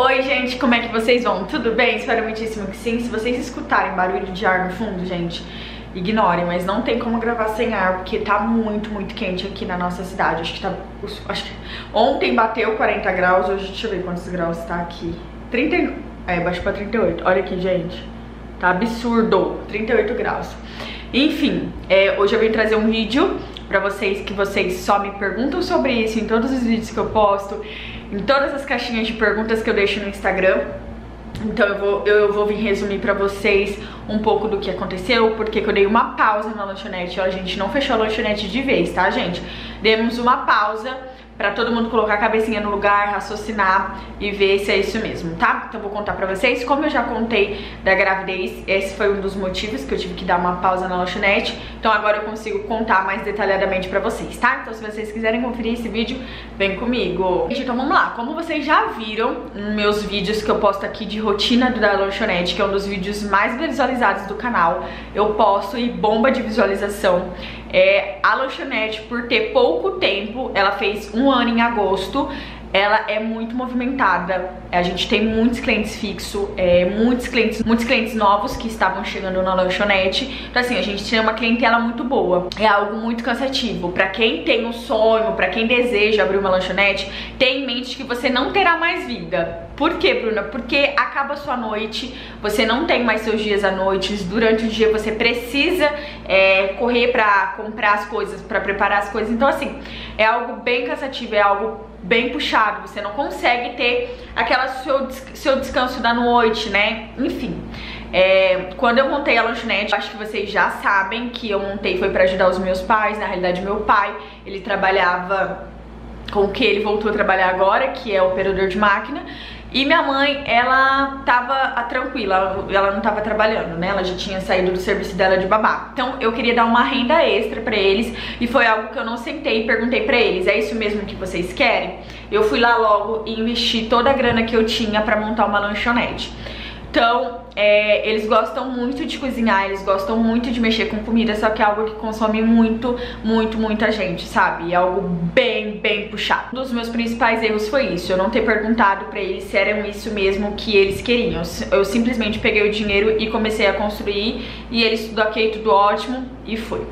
Oi gente, como é que vocês vão? Tudo bem? Espero muitíssimo que sim. Se vocês escutarem barulho de ar no fundo, gente, ignorem, mas não tem como gravar sem ar, porque tá muito quente aqui na nossa cidade. Acho que ontem bateu 40 graus, hoje deixa eu ver quantos graus tá aqui. Baixou pra 38, olha aqui, gente. Tá absurdo, 38 graus. Enfim, hoje eu vim trazer um vídeo pra vocês que vocês só me perguntam sobre isso em todos os vídeos que eu posto, em todas as caixinhas de perguntas que eu deixo no Instagram. Então eu vou vir resumir pra vocês um pouco do que aconteceu, porque eu dei uma pausa na lanchonete. Ó, a gente não fechou a lanchonete de vez, tá, gente? Demos uma pausa pra todo mundo colocar a cabecinha no lugar, raciocinar e ver se é isso mesmo, tá? Então eu vou contar pra vocês. Como eu já contei da gravidez, esse foi um dos motivos que eu tive que dar uma pausa na lanchonete. Então agora eu consigo contar mais detalhadamente pra vocês, tá? Então se vocês quiserem conferir esse vídeo, vem comigo. Gente, então vamos lá. Como vocês já viram nos meus vídeos que eu posto aqui de rotina da lanchonete, que é um dos vídeos mais visualizados do canal, eu posto e bomba de visualização. A lanchonete, por ter pouco tempo, ela fez um ano em agosto, ela é muito movimentada. A gente tem muitos clientes fixos, muitos clientes novos que estavam chegando na lanchonete. Então assim, a gente tem uma clientela muito boa. É algo muito cansativo. Pra quem tem um sonho, pra quem deseja abrir uma lanchonete, tenha em mente que você não terá mais vida. Por quê, Bruna? Porque acaba a sua noite, você não tem mais seus dias à noite. Durante o dia você precisa correr pra comprar as coisas, pra preparar as coisas. Então assim, é algo bem cansativo, é algo bem puxado. Você não consegue ter aquela seu descanso da noite, né? Enfim, quando eu montei a lanchonete, acho que vocês já sabem que eu montei foi pra ajudar os meus pais. Na realidade, meu pai, ele trabalhava com o que ele voltou a trabalhar agora, que é operador de máquina. E minha mãe, ela tava tranquila, ela não tava trabalhando, né? Ela já tinha saído do serviço dela de babá. Então eu queria dar uma renda extra pra eles e foi algo que eu não sentei e perguntei pra eles: é isso mesmo que vocês querem? Eu fui lá logo e investi toda a grana que eu tinha pra montar uma lanchonete. Então, eles gostam muito de cozinhar, eles gostam muito de mexer com comida, só que é algo que consome muita gente, sabe? É algo bem puxado. Um dos meus principais erros foi isso, eu não ter perguntado pra eles se era isso mesmo que eles queriam. Eu simplesmente peguei o dinheiro e comecei a construir, e eles tudo ok, tudo ótimo, e foi.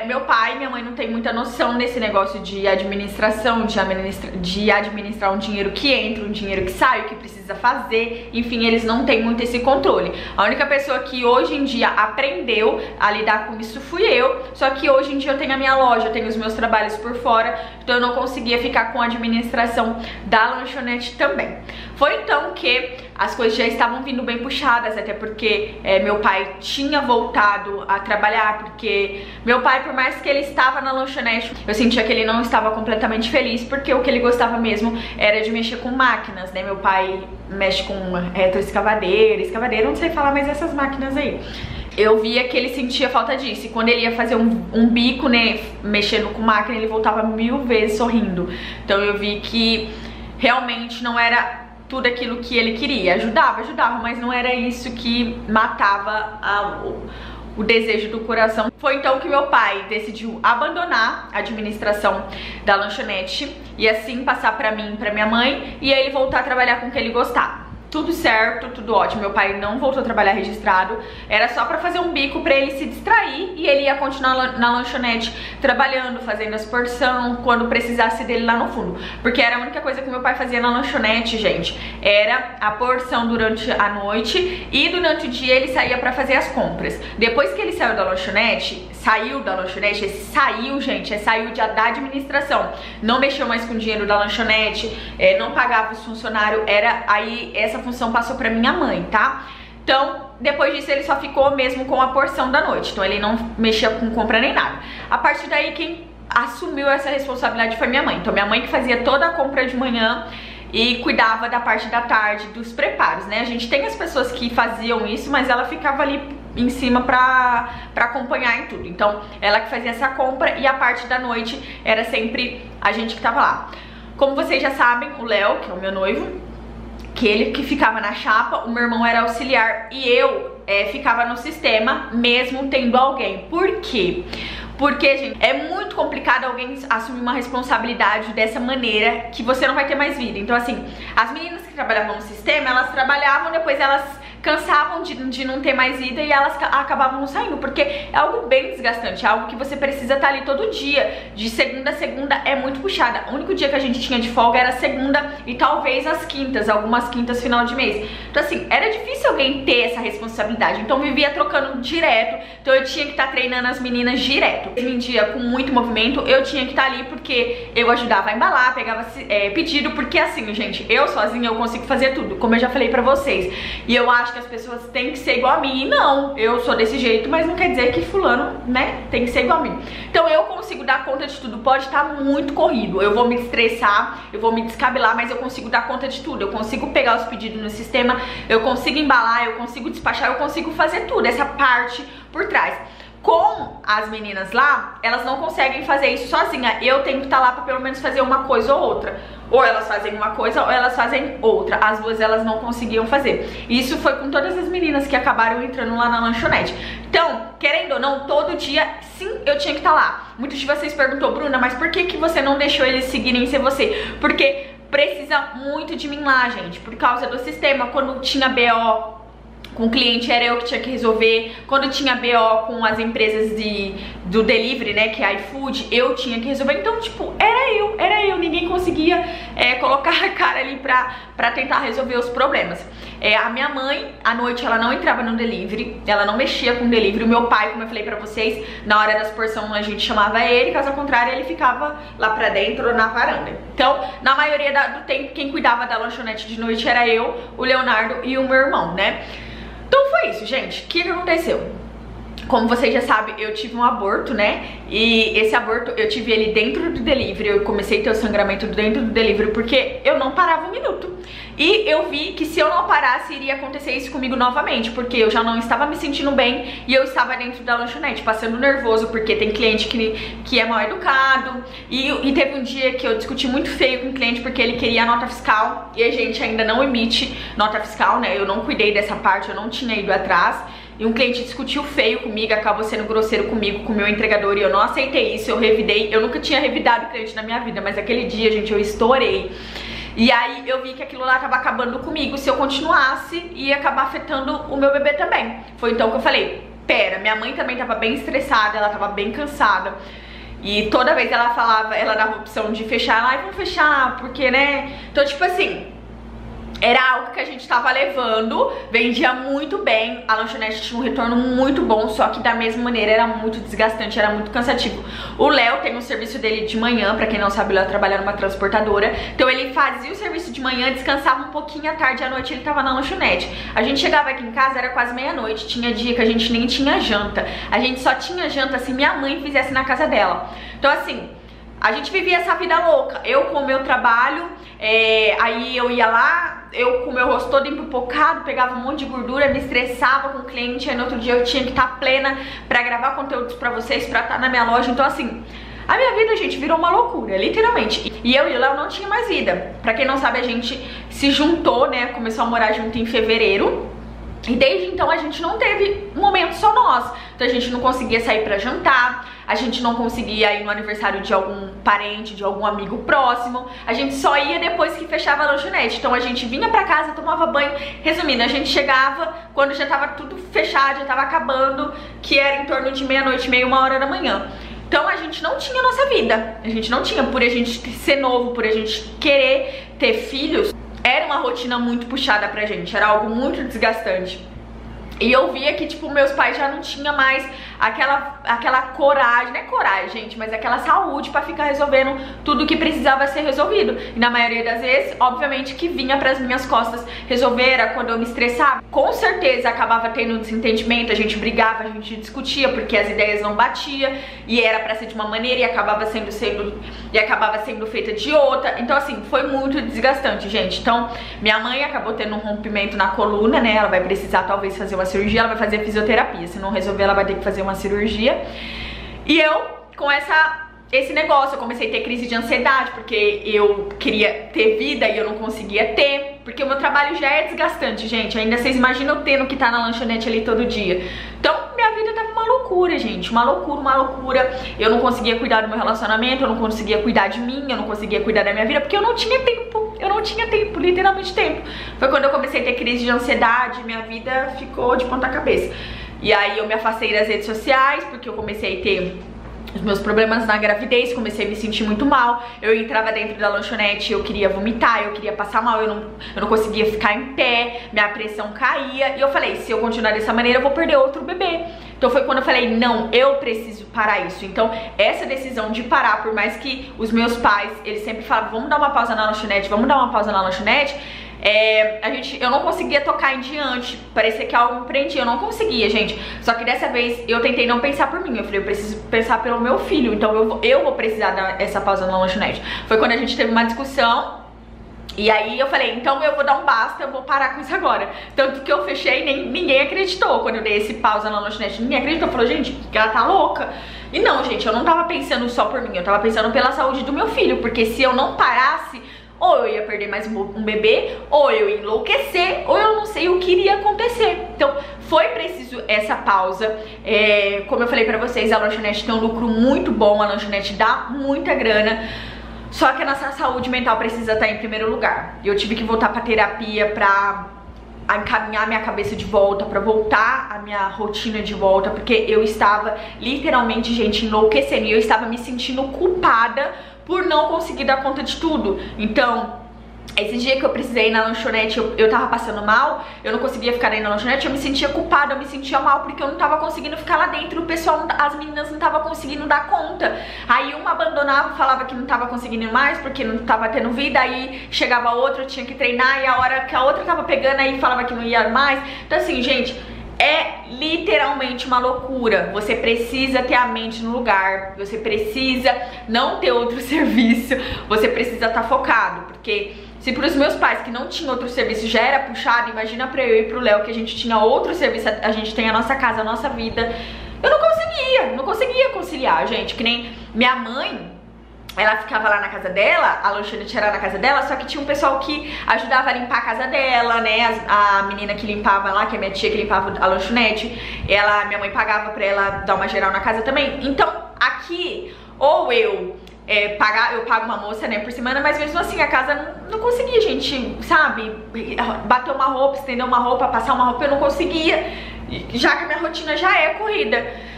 Meu pai e minha mãe não tem muita noção desse negócio de administração, de administrar um dinheiro que entra, um dinheiro que sai, o que precisa fazer, enfim, eles não têm muito esse controle. A única pessoa que hoje em dia aprendeu a lidar com isso fui eu, só que hoje em dia eu tenho a minha loja, eu tenho os meus trabalhos por fora, então eu não conseguia ficar com a administração da lanchonete também. Foi então que as coisas já estavam vindo bem puxadas, até porque meu pai tinha voltado a trabalhar, porque meu pai, por mais que ele estava na lanchonete, eu sentia que ele não estava completamente feliz, porque o que ele gostava mesmo era de mexer com máquinas, né? Meu pai mexe com retroescavadeira, escavadeira, não sei falar, mas essas máquinas aí. Eu via que ele sentia falta disso, e quando ele ia fazer um bico, né, mexendo com máquina, ele voltava 1000 vezes sorrindo. Então eu vi que realmente não era tudo aquilo que ele queria. Ajudava, mas não era isso que matava o desejo do coração. Foi então que meu pai decidiu abandonar a administração da lanchonete e assim passar pra mim e pra minha mãe, e aí ele voltar a trabalhar com o que ele gostava. Tudo certo, tudo ótimo. Meu pai não voltou a trabalhar registrado, era só pra fazer um bico pra ele se distrair, e ele ia continuar na lanchonete trabalhando, fazendo as porções quando precisasse dele lá no fundo, porque era a única coisa que meu pai fazia na lanchonete, gente, era a porção durante a noite, e durante o dia ele saía pra fazer as compras. Depois que ele saiu da lanchonete, gente, saiu da administração, não mexeu mais com o dinheiro da lanchonete, não pagava os funcionários, aí essa função passou pra minha mãe, tá? Então, depois disso ele só ficou mesmo com a porção da noite, então ele não mexia com compra nem nada. A partir daí quem assumiu essa responsabilidade foi minha mãe. Então minha mãe que fazia toda a compra de manhã e cuidava da parte da tarde, dos preparos, né? A gente tem as pessoas que faziam isso, mas ela ficava ali em cima pra acompanhar em tudo. Então ela que fazia essa compra, e a parte da noite era sempre a gente que tava lá. Como vocês já sabem, o Léo, que é o meu noivo, que ele que ficava na chapa, o meu irmão era auxiliar e eu ficava no sistema, mesmo tendo alguém. Por quê? Porque, gente, é muito complicado alguém assumir uma responsabilidade dessa maneira que você não vai ter mais vida. Então, assim, as meninas que trabalhavam no sistema, elas trabalhavam, depois elas cansavam de não ter mais ida e elas acabavam saindo, porque é algo bem desgastante, é algo que você precisa estar ali todo dia, de segunda a segunda é muito puxada. O único dia que a gente tinha de folga era segunda e talvez as quintas, algumas quintas final de mês. Então assim, era difícil alguém ter essa responsabilidade, então vivia trocando direto, então eu tinha que estar treinando as meninas direto. Hoje em dia, com muito movimento, eu tinha que estar ali porque eu ajudava a embalar, pegava pedido, porque assim, gente, eu sozinha eu consigo fazer tudo, como eu já falei pra vocês, e eu acho que as pessoas têm que ser igual a mim, e não, eu sou desse jeito, mas não quer dizer que fulano, né, tem que ser igual a mim. Então eu consigo dar conta de tudo, pode estar muito corrido, eu vou me estressar, eu vou me descabelar, mas eu consigo dar conta de tudo, eu consigo pegar os pedidos no sistema, eu consigo embalar, eu consigo despachar, eu consigo fazer tudo, essa parte por trás. Com as meninas lá, elas não conseguem fazer isso sozinha, eu tenho que estar lá pra pelo menos fazer uma coisa ou outra. Ou elas fazem uma coisa ou elas fazem outra. As duas elas não conseguiam fazer. Isso foi com todas as meninas que acabaram entrando lá na lanchonete. Então, querendo ou não, todo dia, sim, eu tinha que estar lá. Muitos de vocês perguntou, Bruna, mas por que você não deixou eles seguirem sem você? Porque precisa muito de mim lá, gente, por causa do sistema. Quando tinha BO com o cliente, era eu que tinha que resolver. Quando tinha BO com as empresas do delivery, né, que é iFood, eu tinha que resolver. Então, tipo, era eu, ninguém conseguia colocar a cara ali pra tentar resolver os problemas. A minha mãe, à noite, ela não entrava no delivery, ela não mexia com delivery. O meu pai, como eu falei pra vocês, na hora das porções a gente chamava ele, caso contrário ele ficava lá pra dentro ou na varanda. Então, na maioria do tempo, quem cuidava da lanchonete de noite era eu, o Leonardo e o meu irmão, né? Então foi isso, gente. O que aconteceu? Como vocês já sabem, eu tive um aborto, né? E esse aborto, eu tive ele dentro do delivery. Eu comecei a ter o sangramento dentro do delivery porque eu não parava um minuto. E eu vi que se eu não parasse, iria acontecer isso comigo novamente, porque eu já não estava me sentindo bem e eu estava dentro da lanchonete, passando nervoso, porque tem cliente que é mal educado. E teve um dia que eu discuti muito feio com o cliente, porque ele queria a nota fiscal e a gente ainda não emite nota fiscal, né? Eu não cuidei dessa parte, eu não tinha ido atrás. E um cliente discutiu feio comigo, acabou sendo grosseiro comigo, com o meu entregador, e eu não aceitei isso, eu revidei. Eu nunca tinha revidado cliente na minha vida, mas aquele dia, gente, eu estourei. E aí eu vi que aquilo lá tava acabando comigo, se eu continuasse, ia acabar afetando o meu bebê também. Foi então que eu falei, pera, minha mãe também tava bem estressada, ela tava bem cansada. E toda vez ela falava, ela dava a opção de fechar, lá, vamos fechar, porque, né? Então, tipo assim, era algo que a gente tava levando, vendia muito bem, a lanchonete tinha um retorno muito bom, só que da mesma maneira era muito desgastante, era muito cansativo. O Léo tem o serviço dele de manhã, pra quem não sabe, o Léo trabalha numa transportadora, então ele fazia o serviço de manhã, descansava um pouquinho à tarde, à noite ele tava na lanchonete. A gente chegava aqui em casa, era quase meia-noite, tinha dia que a gente nem tinha janta, a gente só tinha janta se minha mãe fizesse na casa dela. Então assim, a gente vivia essa vida louca, eu com o meu trabalho, aí eu ia lá, eu com o meu rosto todo empipocado, pegava um monte de gordura, me estressava com o cliente, aí no outro dia eu tinha que estar plena pra gravar conteúdos pra vocês, pra estar na minha loja. Então assim, a minha vida, gente, virou uma loucura, literalmente. E eu e o Léo não tinha mais vida. Pra quem não sabe, a gente se juntou, né, começou a morar junto em fevereiro. E desde então a gente não teve um momento só nós. Então a gente não conseguia sair pra jantar, a gente não conseguia ir no aniversário de algum parente, de algum amigo próximo. A gente só ia depois que fechava a lanchonete. Então a gente vinha pra casa, tomava banho. Resumindo, a gente chegava quando já tava tudo fechado, já tava acabando, que era em torno de meia-noite, meia, 1h da manhã. Então a gente não tinha nossa vida. A gente não tinha, por a gente ser novo, por a gente querer ter filhos. Era uma rotina muito puxada pra gente, era algo muito desgastante. E eu via que, tipo, meus pais já não tinham mais aquela coragem, não é coragem, gente, mas aquela saúde pra ficar resolvendo tudo que precisava ser resolvido. E na maioria das vezes, obviamente, que vinha pras minhas costas resolver, era quando eu me estressava. Com certeza acabava tendo desentendimento, a gente brigava, a gente discutia, porque as ideias não batiam, e era pra ser de uma maneira e acabava sendo feita de outra. Então, assim, foi muito desgastante, gente. Então, minha mãe acabou tendo um rompimento na coluna, né? Ela vai precisar, talvez, fazer uma cirurgia, ela vai fazer fisioterapia. Se não resolver, ela vai ter que fazer uma cirurgia. E eu, com esse negócio, eu comecei a ter crise de ansiedade, porque eu queria ter vida e eu não conseguia ter, porque o meu trabalho já é desgastante, gente. Ainda vocês imaginam eu tendo que estar na lanchonete ali todo dia. Então, minha vida tava uma loucura, gente. Uma loucura, uma loucura. Eu não conseguia cuidar do meu relacionamento, eu não conseguia cuidar de mim, eu não conseguia cuidar da minha vida, porque eu não tinha tempo. Eu não tinha tempo, literalmente tempo. Foi quando eu comecei a ter crise de ansiedade, minha vida ficou de ponta cabeça. E aí eu me afastei das redes sociais, porque eu comecei a ter os meus problemas na gravidez, comecei a me sentir muito mal. Eu entrava dentro da lanchonete, eu queria vomitar, eu queria passar mal, eu não conseguia ficar em pé, minha pressão caía. E eu falei, se eu continuar dessa maneira, eu vou perder outro bebê. Então foi quando eu falei, não, eu preciso parar isso. Então essa decisão de parar, por mais que os meus pais, eles sempre falavam, vamos dar uma pausa na lanchonete, vamos dar uma pausa na lanchonete, eu não conseguia tocar em diante, parecia que algo me prendia, eu não conseguia, gente. Só que dessa vez eu tentei não pensar por mim, eu falei, eu preciso pensar pelo meu filho, então eu vou precisar dar essa pausa na lanchonete. Foi quando a gente teve uma discussão, e aí eu falei, então eu vou dar um basta, eu vou parar com isso agora. Tanto que eu fechei e ninguém acreditou quando eu dei esse pausa na lanchonete. Ninguém acreditou, falou, gente, que ela tá louca. E não, gente, eu não tava pensando só por mim, eu tava pensando pela saúde do meu filho, porque se eu não parasse, ou eu ia perder mais um bebê, ou eu ia enlouquecer, ou eu não sei o que iria acontecer. Então foi preciso essa pausa. Como eu falei pra vocês, a lanchonete tem um lucro muito bom, a lanchonete dá muita grana, só que a nossa saúde mental precisa estar em primeiro lugar. Eu tive que voltar pra terapia pra encaminhar minha cabeça de volta, pra voltar a minha rotina de volta, porque eu estava literalmente, gente, enlouquecendo, e eu estava me sentindo culpada por não conseguir dar conta de tudo. Então, esse dia que eu precisei ir na lanchonete, eu tava passando mal, eu não conseguia ficar aí na lanchonete, eu me sentia culpada, eu me sentia mal, porque eu não tava conseguindo ficar lá dentro, o pessoal, as meninas não tava conseguindo dar conta. Aí uma abandonava, falava que não tava conseguindo mais, porque não tava tendo vida, aí chegava outra, eu tinha que treinar, e a hora que a outra tava pegando, aí falava que não ia mais. Então assim, gente, é literalmente uma loucura. Você precisa ter a mente no lugar, você precisa não ter outro serviço, você precisa estar focado, porque se para os meus pais que não tinham outro serviço já era puxado, imagina para eu e pro Léo que a gente tinha outro serviço, a gente tem a nossa casa, a nossa vida. Eu não conseguia conciliar, gente, que nem minha mãe. Ela ficava lá na casa dela, a lanchonete era na casa dela, só que tinha um pessoal que ajudava a limpar a casa dela, né? A menina que limpava lá, que é minha tia que limpava a lanchonete, minha mãe pagava pra ela dar uma geral na casa também. Então, aqui, ou eu pago uma moça, né, por semana, mas mesmo assim a casa não conseguia, gente, sabe? Bater uma roupa, estender uma roupa, passar uma roupa, eu não conseguia, já que a minha rotina já é corrida.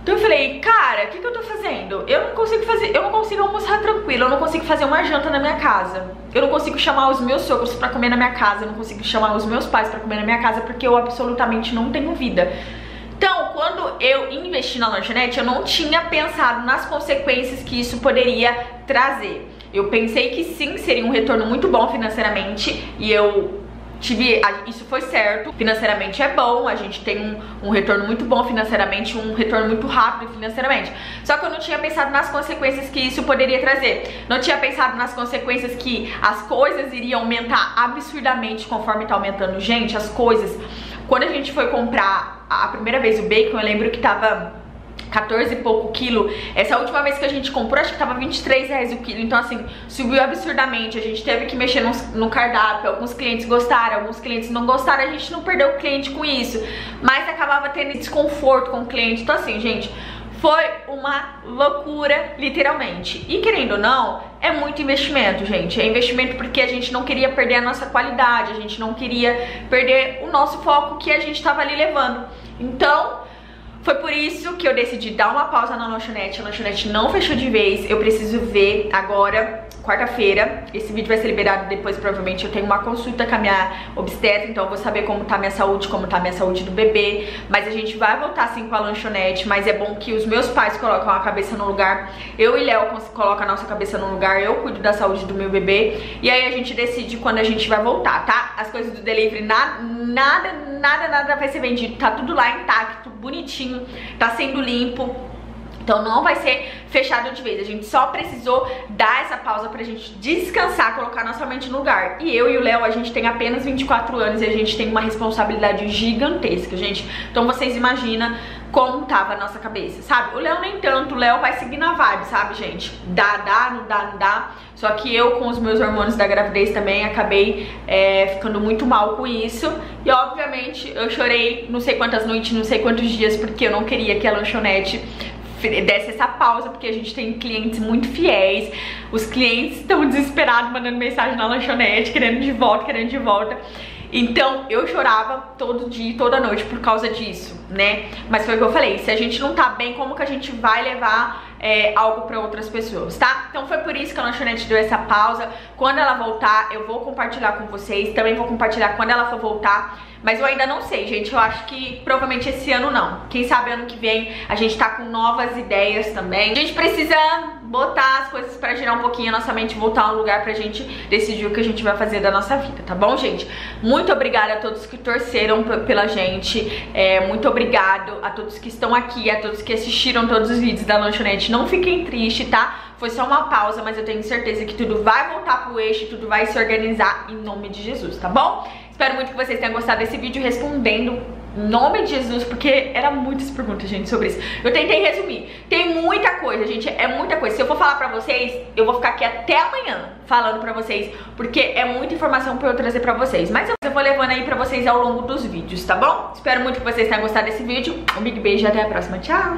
Então eu falei, cara, o que eu tô fazendo? Eu não consigo almoçar tranquilo, eu não consigo fazer uma janta na minha casa, eu não consigo chamar os meus sogros pra comer na minha casa, eu não consigo chamar os meus pais pra comer na minha casa, porque eu absolutamente não tenho vida. Então, quando eu investi na lanchonete, eu não tinha pensado nas consequências que isso poderia trazer. Eu pensei que sim, seria um retorno muito bom financeiramente, e isso foi certo, financeiramente é bom, a gente tem um retorno muito bom financeiramente, um retorno muito rápido financeiramente. Só que eu não tinha pensado nas consequências que isso poderia trazer. Não tinha pensado nas consequências que as coisas iriam aumentar absurdamente conforme tá aumentando. Gente, as coisas... Quando a gente foi comprar a primeira vez o bacon, eu lembro que tava 14 e pouco quilo. Essa última vez que a gente comprou, acho que tava 23 reais o quilo. Então assim, subiu absurdamente. A gente teve que mexer no cardápio. Alguns clientes gostaram, alguns clientes não gostaram. A gente não perdeu o cliente com isso, mas acabava tendo desconforto com o cliente. Então assim, gente, foi uma loucura, literalmente. E querendo ou não, é muito investimento, gente. É investimento porque a gente não queria perder a nossa qualidade, a gente não queria perder o nosso foco que a gente tava ali levando. Então, foi por isso que eu decidi dar uma pausa na lanchonete. A lanchonete não fechou de vez. Eu preciso ver agora, quarta-feira. Esse vídeo vai ser liberado depois, provavelmente. Eu tenho uma consulta com a minha obstetra, então eu vou saber como tá a minha saúde, como tá a minha saúde do bebê. Mas a gente vai voltar sim com a lanchonete. Mas é bom que os meus pais colocam a cabeça no lugar. Eu e Léo colocam a nossa cabeça no lugar. Eu cuido da saúde do meu bebê. E aí a gente decide quando a gente vai voltar, tá? As coisas do delivery, nada vai ser vendido. Tá tudo lá intacto, bonitinho, tá sendo limpo. Então não vai ser fechado de vez. A gente só precisou dar essa pausa pra gente descansar, colocar nossa mente no lugar. E eu e o Léo, a gente tem apenas 24 anos e a gente tem uma responsabilidade gigantesca, gente. Então vocês imaginam como tava a nossa cabeça, sabe? O Léo nem tanto, o Léo vai seguir na vibe, sabe, gente? Dá, não dá. Só que eu, com os meus hormônios da gravidez também, acabei ficando muito mal com isso. E obviamente eu chorei não sei quantas noites, não sei quantos dias, porque eu não queria que a lanchonete desse essa pausa, porque a gente tem clientes muito fiéis. Os clientes estão desesperados, mandando mensagem na lanchonete, querendo de volta. Então eu chorava todo dia, toda noite por causa disso, né? Mas foi o que eu falei, se a gente não tá bem, como que a gente vai levar algo pra outras pessoas, tá? Então foi por isso que a lanchonete deu essa pausa. Quando ela voltar, eu vou compartilhar com vocês, também vou compartilhar quando ela for voltar. Mas eu ainda não sei, gente, eu acho que provavelmente esse ano não. Quem sabe ano que vem a gente tá com novas ideias também. A gente precisa botar as coisas pra girar um pouquinho a nossa mente, voltar a um lugar pra gente decidir o que a gente vai fazer da nossa vida, tá bom, gente? Muito obrigada a todos que torceram pela gente, muito obrigado a todos que estão aqui, a todos que assistiram todos os vídeos da lanchonete. Não fiquem tristes, tá? Foi só uma pausa, mas eu tenho certeza que tudo vai voltar pro eixo, tudo vai se organizar em nome de Jesus, tá bom? Espero muito que vocês tenham gostado desse vídeo respondendo em nome de Jesus, porque era muitas perguntas, gente, sobre isso. Eu tentei resumir. Tem muita coisa, gente, é muita coisa. Se eu for falar pra vocês, eu vou ficar aqui até amanhã falando pra vocês, porque é muita informação pra eu trazer pra vocês. Mas eu vou levando aí pra vocês ao longo dos vídeos, tá bom? Espero muito que vocês tenham gostado desse vídeo. Um big beijo e até a próxima. Tchau!